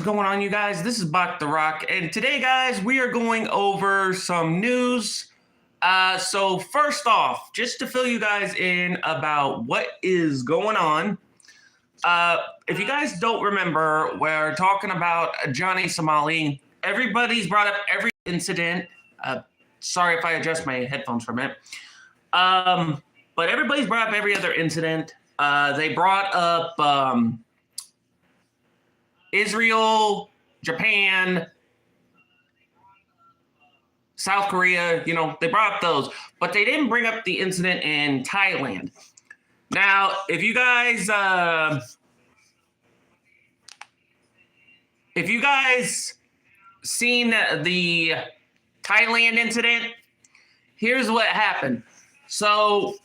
What's going on, you guys? This is Bach the Rock, and today, guys, we are going over some news. So first off, just to fill you guys in about what is going on, if you guys don't remember, we're talking about Johnny Somali. Everybody's brought up every incident. Sorry if I adjust my headphones for a minute. But everybody's brought up every other incident. They brought up Israel, Japan, South Korea, they brought up those, but they didn't bring up the incident in Thailand. Now, if you guys seen the Thailand incident, here's what happened. So,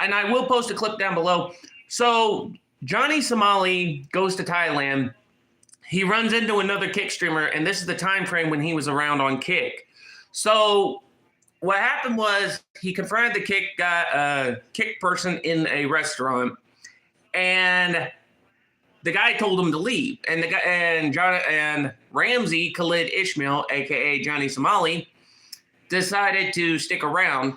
and I will post a clip down below. So, Johnny Somali goes to Thailand. He runs into another Kick streamer, and this is the time frame when he was around on Kick. So what happened was he confronted the Kick guy, Kick person in a restaurant, and the guy told him to leave. And the guy and Ramsey Kahlid Ismael, aka Johnny Somali, decided to stick around.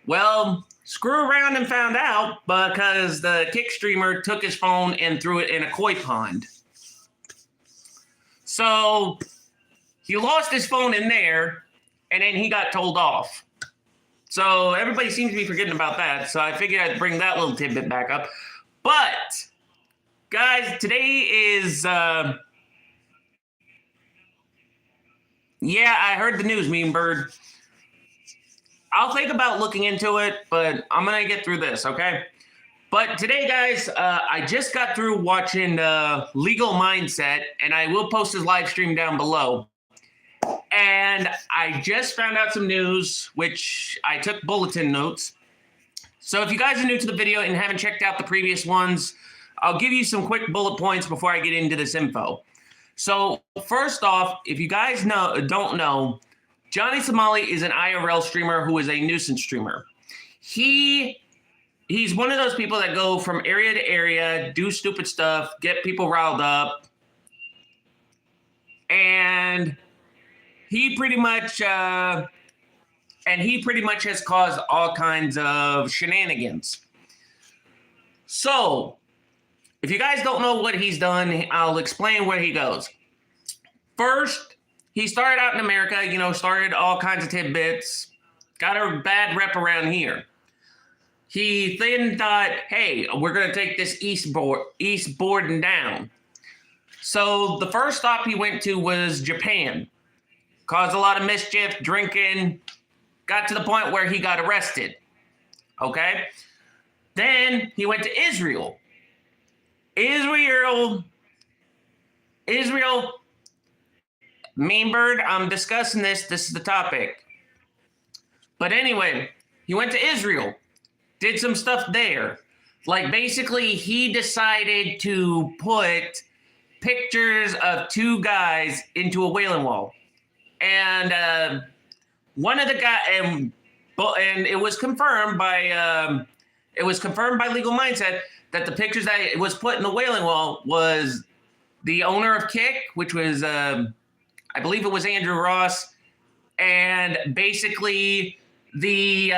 Well, screw around and found out because the Kick streamer took his phone and threw it in a koi pond. So he lost his phone in there, and then he got told off. So everybody seems to be forgetting about that. So I figured I'd bring that little tidbit back up. But, guys, today is, yeah, I heard the news, Mean Bird. I'll think about looking into it, but I'm going to get through this, okay? But today, guys, I just got through watching Legal Mindset, and I will post his live stream down below. And I just found out some news, which I took bulletin notes. So if you guys are new to the video and haven't checked out the previous ones, I'll give you some quick bullet points before I get into this info. So first off, if you guys don't know, Johnny Somali is an IRL streamer who is a nuisance streamer. He's one of those people that go from area to area, do stupid stuff, get people riled up, and he pretty much has caused all kinds of shenanigans. So, if you guys don't know what he's done, I'll explain where he goes. First, he started out in America, started all kinds of tidbits, got a bad rep around here. He then thought, hey, we're going to take this eastboarding down. So the first stop he went to was Japan. Caused a lot of mischief, drinking, got to the point where he got arrested. Okay? Then he went to Israel. Israel, Mean Bird, I'm discussing this. This is the topic. But anyway, he went to Israel. Did some stuff there. Like, basically, he decided to put pictures of two guys into a wailing wall. And one of the guys, and it was confirmed by Legal Mindset that the pictures that was put in the wailing wall was the owner of Kick, which was, I believe it was Andrew Ross, and basically the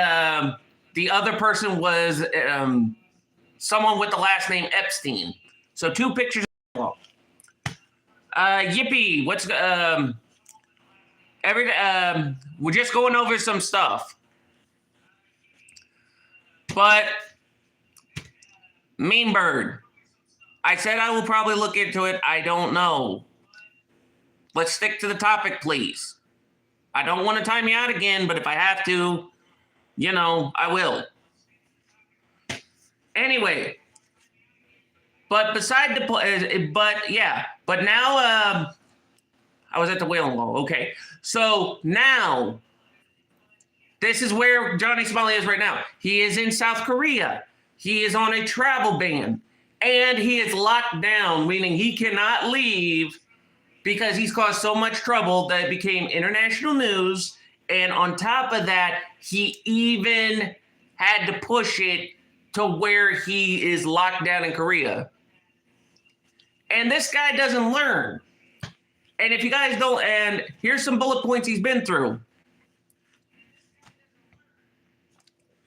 other person was someone with the last name Epstein. So two pictures. Yippee! We're just going over some stuff. But Mean Bird, I said I will probably look into it. I don't know. Let's stick to the topic, please. I don't want to time you out again, but if I have to, I will. Anyway, but now, I was at the wailing wall. Okay, so now, this is where Johnny Somali is right now. He is in South Korea. He is on a travel ban, and he is locked down, meaning he cannot leave because he's caused so much trouble that it became international news. And on top of that, he even had to push it to where he is locked down in Korea. And this guy doesn't learn. And if you guys don't, and here's some bullet points he's been through.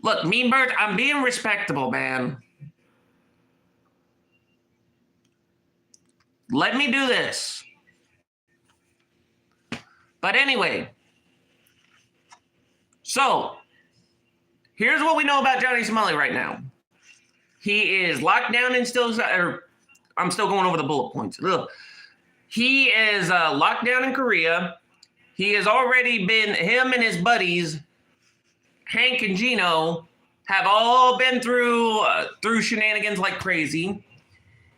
Look, Mean Bird, I'm being respectable, man. Let me do this. But anyway, so here's what we know about Johnny Somali right now. He is locked down and I'm still going over the bullet points. Ugh. He is locked down in Korea. He has already been, him and his buddies, Hank and Gino, have all been through shenanigans like crazy.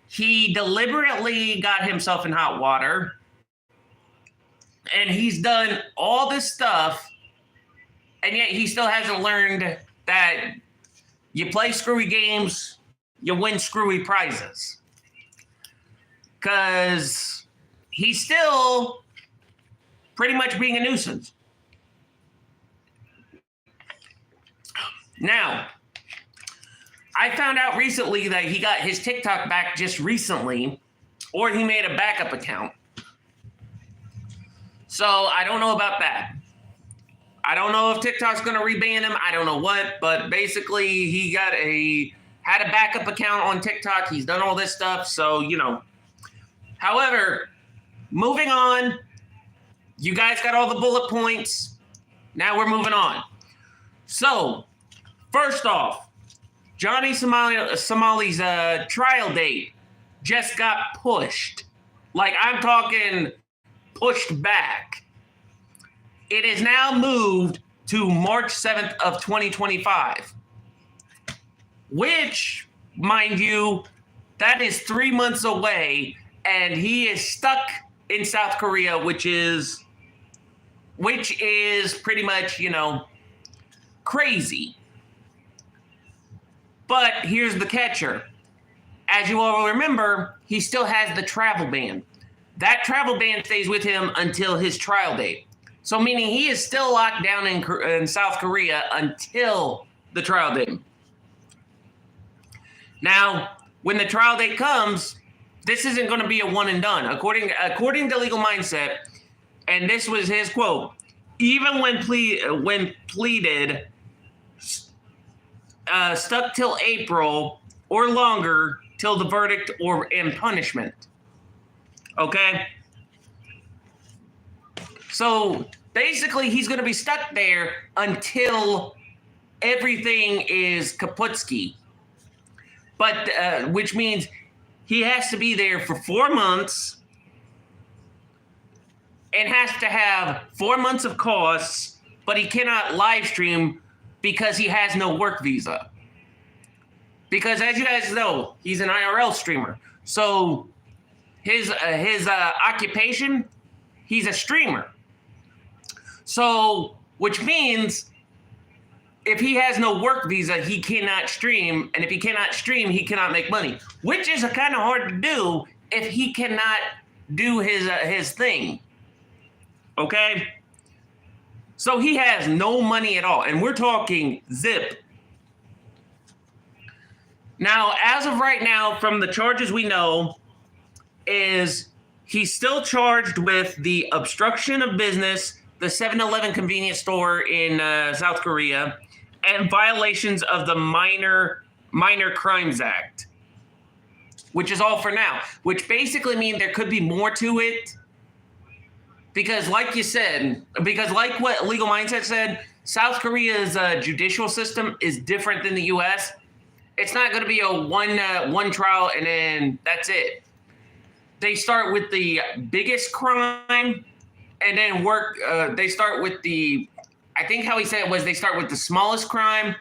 He deliberately got himself in hot water. And he's done all this stuff. And yet he still hasn't learned that you play screwy games, you win screwy prizes. Because he's still pretty much being a nuisance. Now, I found out recently that he got his TikTok back just recently, or he made a backup account. So I don't know about that. I don't know if TikTok's going to reban him. I don't know what, but basically he had a backup account on TikTok. He's done all this stuff. So, you know, however, moving on, you guys got all the bullet points. Now we're moving on. So, first off, Johnny Somali's trial date just got pushed. Like, I'm talking pushed back. It is now moved to March 7th of 2025, which, mind you, that is 3 months away, and he is stuck in South Korea, which is pretty much, you know, crazy. But here's the catcher. As you all remember, he still has the travel ban. That travel ban stays with him until his trial date. So meaning he is still locked down in South Korea until the trial date. Now, when the trial date comes, this isn't going to be a one and done. According to Legal Mindset, and this was his quote, even when pleaded, stuck till April or longer till the verdict or in punishment. Okay? So basically he's going to be stuck there until everything is kaputski. But which means he has to be there for 4 months and has to have 4 months of costs, but he cannot live stream because he has no work visa. Because as you guys know, he's an IRL streamer. So his occupation, he's a streamer. So, which means if he has no work visa, he cannot stream. And if he cannot stream, he cannot make money, which is kind of hard to do if he cannot do his thing. Okay? So he has no money at all. And we're talking zip. Now, as of right now, from the charges we know, is he's still charged with the obstruction of business, the 7-Eleven convenience store in South Korea, and violations of the Minor Crimes Act, which is all for now, which basically means there could be more to it. Because like you said, because like what Legal Mindset said, South Korea's judicial system is different than the U.S. It's not going to be a one trial and then that's it. They start with the biggest crime and then work. They start with I think how he said it was they start with the smallest crime.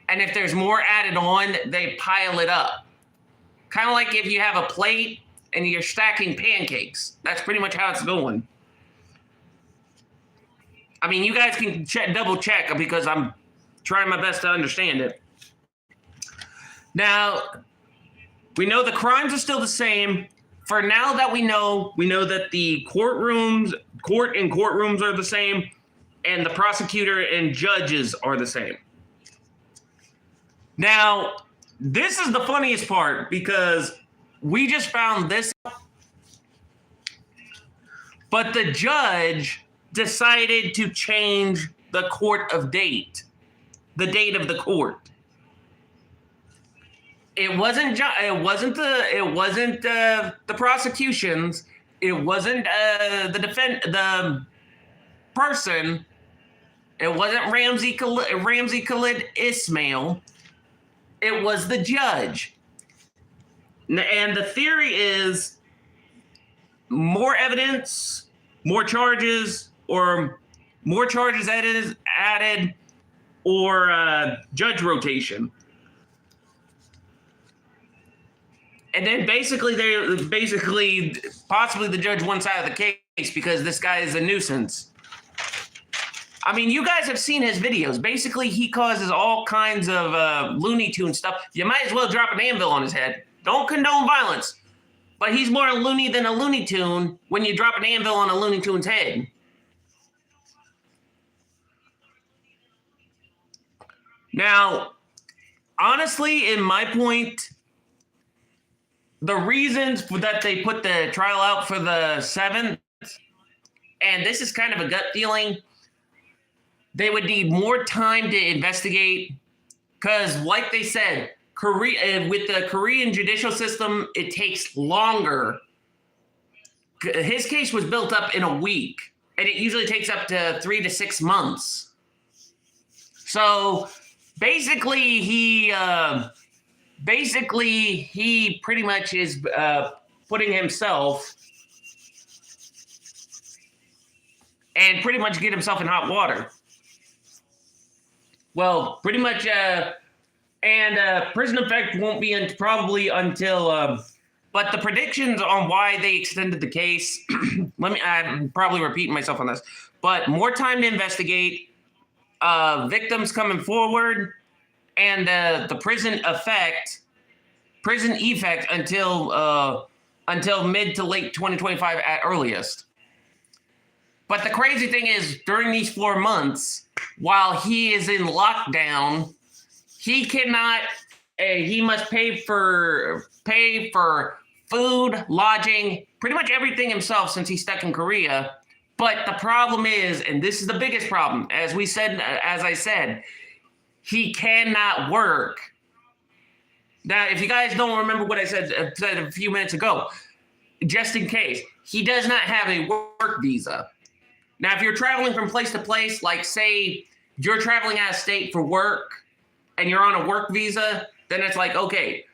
And if there's more added on, they pile it up. Kind of like if you have a plate and you're stacking pancakes. That's pretty much how it's going. I mean, you guys can double check because I'm trying my best to understand it. Now, we know the crimes are still the same. For now that we know that the court and courtrooms are the same, and the prosecutor and judges are the same. Now, this is the funniest part because We just found this, but the judge decided to change the date of the court. It wasn't the prosecution's. It wasn't the person. It wasn't Ramsey Kahlid Ismael. It was the judge. And the theory is more evidence, more charges, or more charges added, or judge rotation. And then possibly the judge won side of the case because this guy is a nuisance. I mean, you guys have seen his videos. Basically, he causes all kinds of Looney Tune stuff. You might as well drop an anvil on his head. Don't condone violence. But he's more loony than a Looney Tune when you drop an anvil on a Looney Tune's head. Now, honestly, in my point, the reasons that they put the trial out for the 7th, and this is kind of a gut feeling, they would need more time to investigate because, like they said, with the Korean judicial system, it takes longer. His case was built up in a week, and it usually takes up to 3 to 6 months. So basically, he pretty much is putting himself and pretty much get himself in hot water. Well, pretty much, prison effect won't be probably until, but the predictions on why they extended the case, I'm probably repeating myself on this, but more time to investigate, victims coming forward, and the prison effect until mid to late 2025 at earliest. But the crazy thing is, during these 4 months, while he is in lockdown, he cannot. He must pay for food, lodging, pretty much everything himself since he's stuck in Korea. But the problem is, and this is the biggest problem, as I said, he cannot work. Now, if you guys don't remember what I said a few minutes ago, just in case, he does not have a work visa. Now, if you're traveling from place to place, like say you're traveling out of state for work and you're on a work visa, then it's like, okay,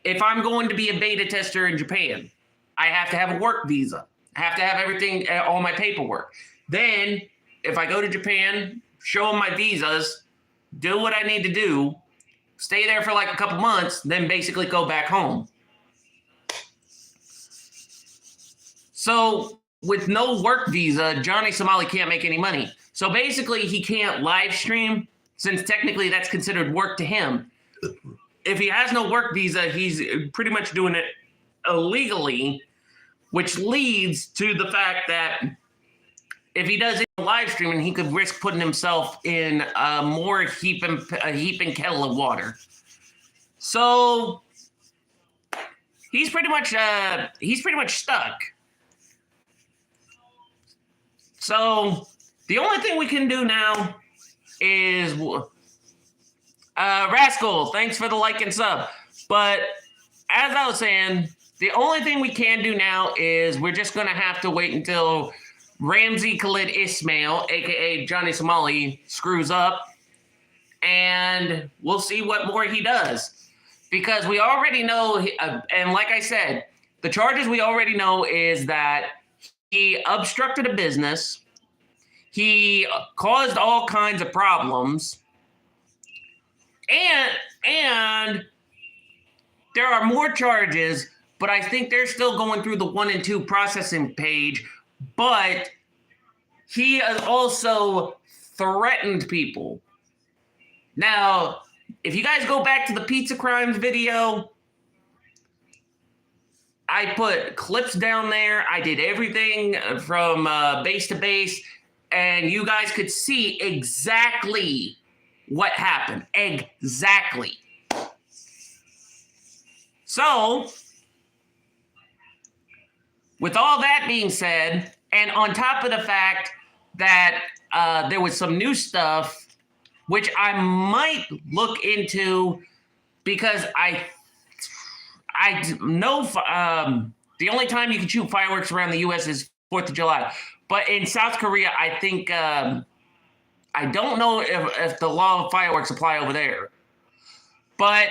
if I'm going to be a beta tester in Japan, I have to have a work visa. I have to have everything, all my paperwork. Then if I go to Japan, show them my visas, do what I need to do, stay there for like a couple months, then basically go back home. So with no work visa, Johnny Somali can't make any money. So basically he can't live stream since technically that's considered work to him. If he has no work visa, he's pretty much doing it illegally, which leads to the fact that if he does live streaming, he could risk putting himself in a heaping kettle of water. So he's pretty much stuck. So the only thing we can do now is Rascal, thanks for the like and sub. But as I was saying, the only thing we can do now is we're just going to have to wait until Ramsey Kahlid Ismael, a.k.a. Johnny Somali, screws up, and we'll see what more he does. Because we already know, and like I said, the charges we already know is that he obstructed a business, he caused all kinds of problems, and there are more charges, but I think they're still going through the 1 and 2 processing page. But he has also threatened people. Now, if you guys go back to the Pizza Crimes video, I put clips down there. I did everything from base to base, and you guys could see exactly what happened. Exactly. So, with all that being said, and on top of the fact that there was some new stuff, which I might look into because I know the only time you can shoot fireworks around the U.S. is 4th of July. But in South Korea, I think I don't know if the law of fireworks apply over there. But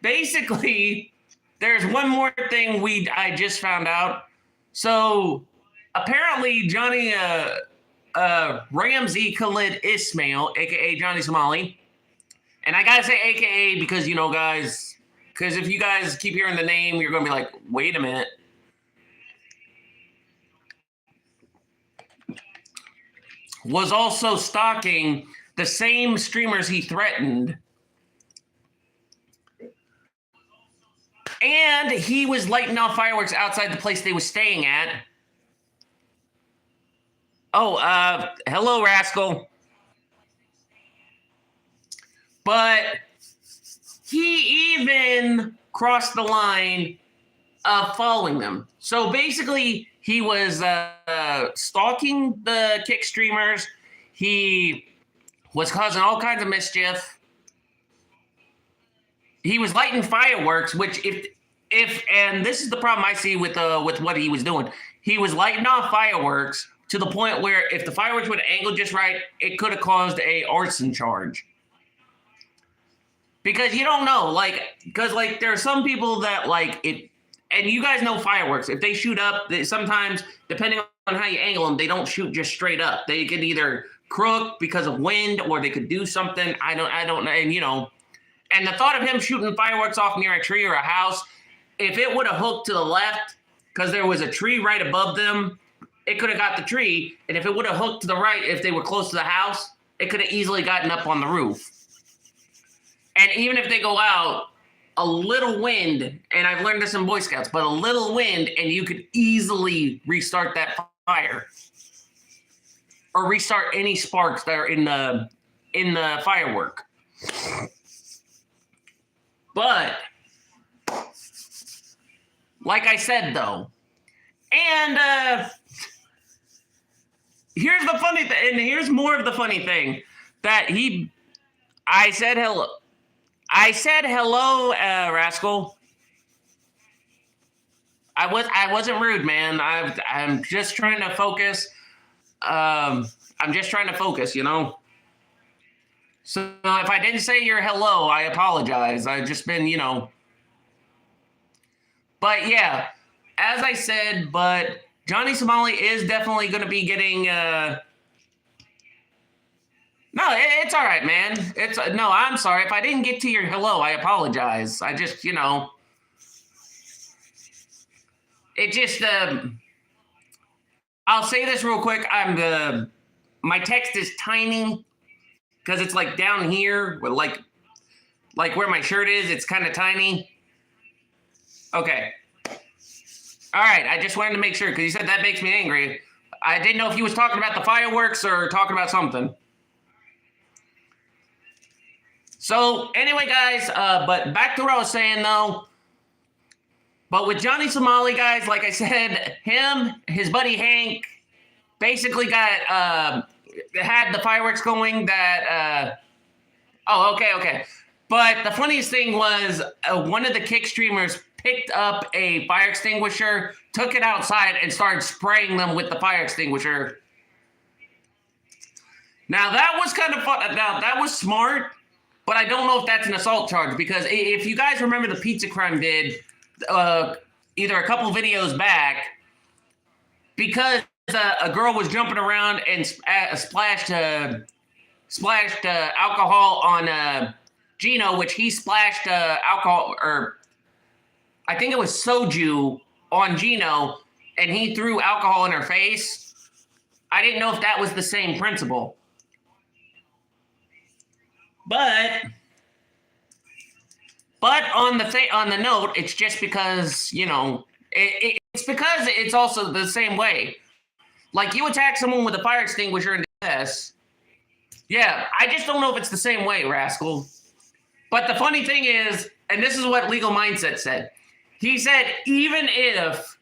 basically, there's one more thing I just found out. So apparently, Johnny Ramsey Kahlid Ismael, aka Johnny Somali, and I gotta say AKA because guys, because if you guys keep hearing the name, you're gonna be like, wait a minute. Was also stalking the same streamers he threatened. And he was lighting off fireworks outside the place they were staying at. Oh, hello, Rascal. But he even crossed the line of following them. So basically, he was stalking the kick streamers. He was causing all kinds of mischief. He was lighting fireworks, which if and this is the problem I see with what he was doing. He was lighting off fireworks to the point where if the fireworks would have angled just right, it could have caused a arson charge. Because you don't know, because there are some people that it, and you guys know fireworks. If they shoot up, sometimes depending on how you angle them, they don't shoot just straight up. They could either crook because of wind, or they could do something. I don't know, and and the thought of him shooting fireworks off near a tree or a house, if it would have hooked to the left, because there was a tree right above them, it could have got the tree. And if it would have hooked to the right, if they were close to the house, it could have easily gotten up on the roof. And even if they go out, a little wind, and I've learned this in Boy Scouts, but a little wind, and you could easily restart that fire. Or restart any sparks that are in the firework. But, like I said, though, and here's the funny thing, and here's more of the funny thing, that I said hello. I said hello, Rascal. I wasn't rude, man. I'm just trying to focus. I'm just trying to focus, So if I didn't say your hello, I apologize. I've just been, But yeah, as I said, but Johnny Somali is definitely going to be getting. No, it's all right, man. No, I'm sorry. If I didn't get to your hello, I apologize. I just, it just. I'll say this real quick. My text is tiny. Because it's down here, with like where my shirt is, it's kind of tiny. Okay. All right, I just wanted to make sure, because you said that makes me angry. I didn't know if you was talking about the fireworks or talking about something. So, anyway, guys, but back to what I was saying, though. But with Johnny Somali, guys, like I said, his buddy Hank, basically got... had the fireworks going that okay. But the funniest thing was one of the kick streamers picked up a fire extinguisher, took it outside, and started spraying them with the fire extinguisher. Now that was kind of fun. Now that was smart, but I don't know if that's an assault charge, because if you guys remember the Pizza Crime did either a couple videos back, because a girl was jumping around and splashed alcohol on Gino, which he splashed alcohol, or I think it was soju, on Gino, and he threw alcohol in her face. I didn't know if that was the same principle. But on the note, it's just because, it's because it's also the same way. Like, you attack someone with a fire extinguisher and this. Yeah, I just don't know if it's the same way, Rascal. But the funny thing is, and this is what Legal Mindset said. He said, even if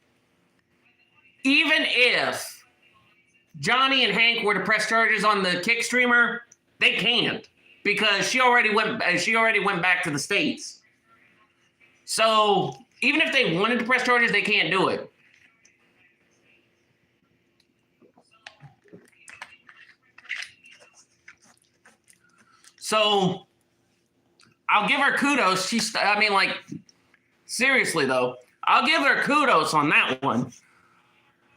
even if Johnny and Hank were to press charges on the kick streamer, they can't because she already went back to the States. So even if they wanted to press charges, they can't do it. So I'll give her kudos. Seriously though, I'll give her kudos on that one.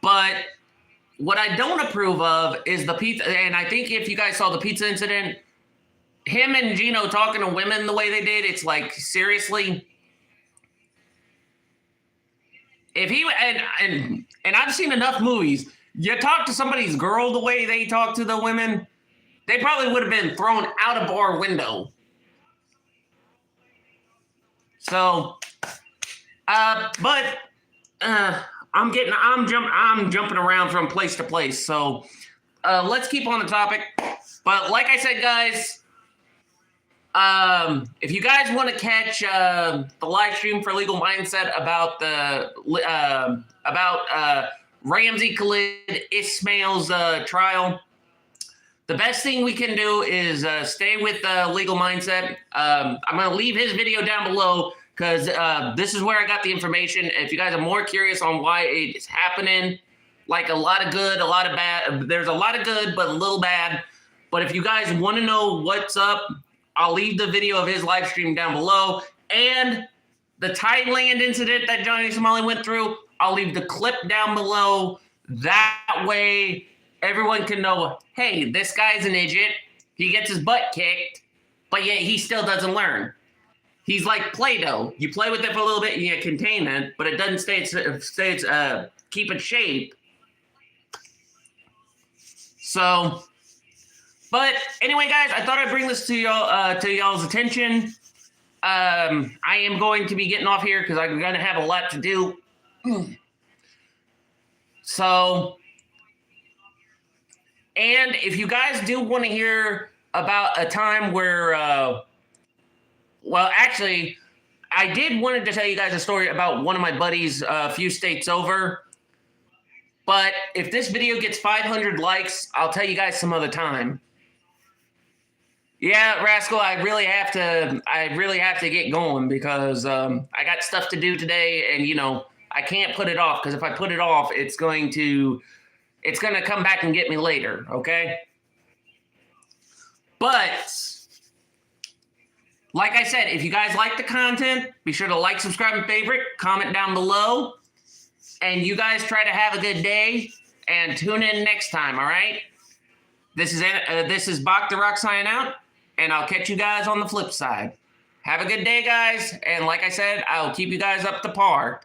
But what I don't approve of is the pizza. And I think if you guys saw the pizza incident, him and Gino talking to women the way they did, it's like, seriously. If he and I've seen enough movies, you talk to somebody's girl the way they talk to the women, they probably would have been thrown out a bar window. So, I'm jumping around from place to place. So, let's keep on the topic. But like I said, guys, if you guys want to catch the live stream for Legal Mindset about Ramsey Kahlid Ismael's trial, the best thing we can do is stay with Legal Mindset. I'm going to leave his video down below because this is where I got the information. If you guys are more curious on why it's happening, like a lot of good, a lot of bad, there's a lot of good, but a little bad. But if you guys want to know what's up, I'll leave the video of his live stream down below. And the Thailand incident that Johnny Somali went through, I'll leave the clip down below. That way, everyone can know, hey, this guy's an idiot. He gets his butt kicked, but yet he still doesn't learn. He's like Play-Doh. You play with it for a little bit and you contain it, but it doesn't keep its shape. So, but anyway, guys, I thought I'd bring this to y'all's attention. I am going to be getting off here because I'm going to have a lot to do. So, and if you guys do want to hear about a time where, well, actually, I did wanted to tell you guys a story about one of my buddies a few states over. But if this video gets 500 likes, I'll tell you guys some other time. Yeah, Rascal, I really have to get going because I got stuff to do today, and I can't put it off because if I put it off, it's going to come back and get me later, okay? But like I said, if you guys like the content, be sure to like, subscribe, and favorite, comment down below, and you guys try to have a good day and tune in next time, all right? This is Bach the Rock signing out. And I'll catch you guys on the flip side. Have a good day, guys. And like I said, I'll keep you guys up to par.